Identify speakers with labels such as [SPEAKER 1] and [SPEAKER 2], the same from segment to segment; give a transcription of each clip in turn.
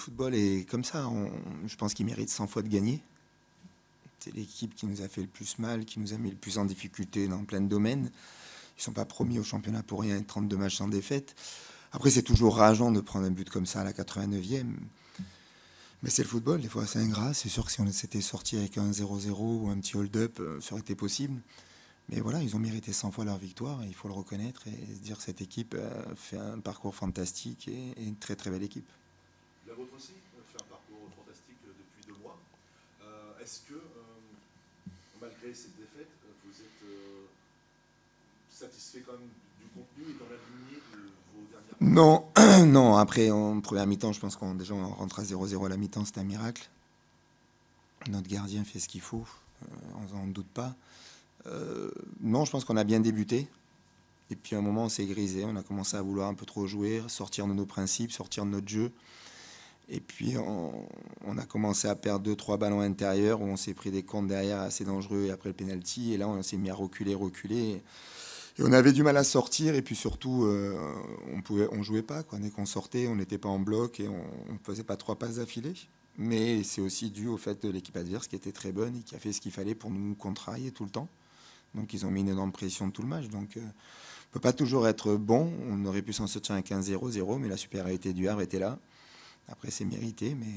[SPEAKER 1] football est comme ça. Je pense qu'il mérite 100 fois de gagner. C'est l'équipe qui nous a fait le plus mal, qui nous a mis le plus en difficulté dans plein de domaines. Ils ne sont pas promis au championnat pour rien, 32 matchs sans défaite. Après, c'est toujours rageant de prendre un but comme ça à la 89e. Mais c'est le football, des fois c'est ingrat. C'est sûr que si on s'était sorti avec un 0-0 ou un petit hold-up, ça aurait été possible. Mais voilà, ils ont mérité 100 fois leur victoire, et il faut le reconnaître et se dire que cette équipe fait un parcours fantastique et une très très belle équipe.
[SPEAKER 2] La vôtre aussi fait un parcours fantastique depuis 2 mois. Est-ce que, malgré cette défaite, vous êtes satisfait quand même du contenu et dans la lignée de vos dernières
[SPEAKER 1] Non, non. Après, en première mi-temps, je pense qu'on déjà on rentre à 0-0 à la mi-temps, c'est un miracle. Notre gardien fait ce qu'il faut, on n'en doute pas. Non, je pense qu'on a bien débuté. Et puis à un moment, on s'est grisé. On a commencé à vouloir un peu trop jouer, sortir de nos principes, sortir de notre jeu. Et puis on a commencé à perdre 2-3 ballons intérieurs où on s'est pris des comptes derrière assez dangereux et après le penalty. Et là, on s'est mis à reculer. Et on avait du mal à sortir. Et puis surtout, on jouait pas, quoi. Dès qu'on sortait, on n'était pas en bloc et on ne faisait pas 3 passes d'affilée. Mais c'est aussi dû au fait de l'équipe adverse qui était très bonne et qui a fait ce qu'il fallait pour nous contrarier tout le temps. Donc ils ont mis une énorme pression de tout le match. Donc on ne peut pas toujours être bon. On aurait pu s'en sortir avec un 0-0, mais la supériorité du Havre était là. Après, c'est mérité, mais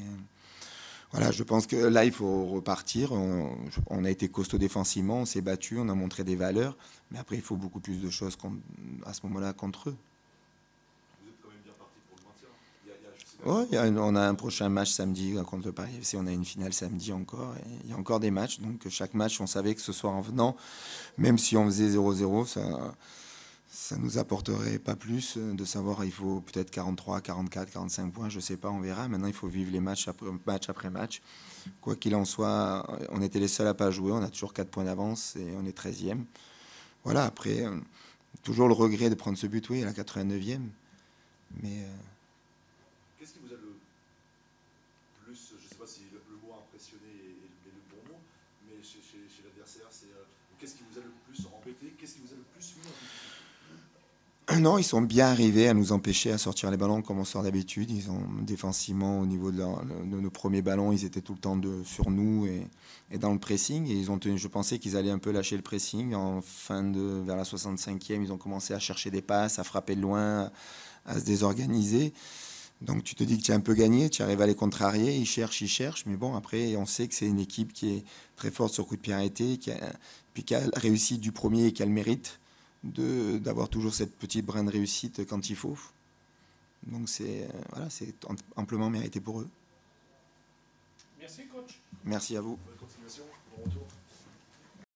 [SPEAKER 1] voilà, je pense que là, il faut repartir. On a été costaud défensivement, on s'est battu, on a montré des valeurs, mais après, il faut beaucoup plus de choses à ce moment-là contre eux.
[SPEAKER 2] Vous êtes quand même bien parti pour le maintien.
[SPEAKER 1] Ouais, on a un prochain match samedi contre le Paris FC, on a une finale samedi encore, et il y a encore des matchs, donc chaque match, on savait que ce soir en venant, même si on faisait 0-0, ça nous apporterait pas plus de savoir il faut peut-être 43, 44, 45 points, je sais pas, on verra. Maintenant, il faut vivre les matchs après match. Quoi qu'il en soit, on était les seuls à pas jouer, on a toujours 4 points d'avance et on est 13e. Voilà, après, toujours le regret de prendre ce but, oui, à la 89e. Mais
[SPEAKER 2] Qu'est-ce qui vous a le plus, je ne sais pas si le mot impressionné est le bon mot, mais chez l'adversaire, c'est qu'est-ce qui vous a le plus embêté, qu'est-ce qui vous a le plus mis en difficulté?
[SPEAKER 1] non, ils sont bien arrivés à nous empêcher à sortir les ballons comme on sort d'habitude. Ils ont défensivement, au niveau de nos premiers ballons, ils étaient tout le temps sur nous et dans le pressing. Et ils ont tenu, je pensais qu'ils allaient un peu lâcher le pressing. Vers la 65e, ils ont commencé à chercher des passes, à frapper de loin, à se désorganiser. Donc tu te dis que tu as un peu gagné, tu arrives à les contrarier, ils cherchent. Mais bon, après, on sait que c'est une équipe qui est très forte sur coup de pied arrêté, puis qui a réussi du premier et qui a le mérite d'avoir toujours cette petite brin de réussite quand il faut. Donc c'est amplement mérité pour eux.
[SPEAKER 3] Merci coach.
[SPEAKER 1] Merci à vous.
[SPEAKER 2] Bonne continuation, bon retour.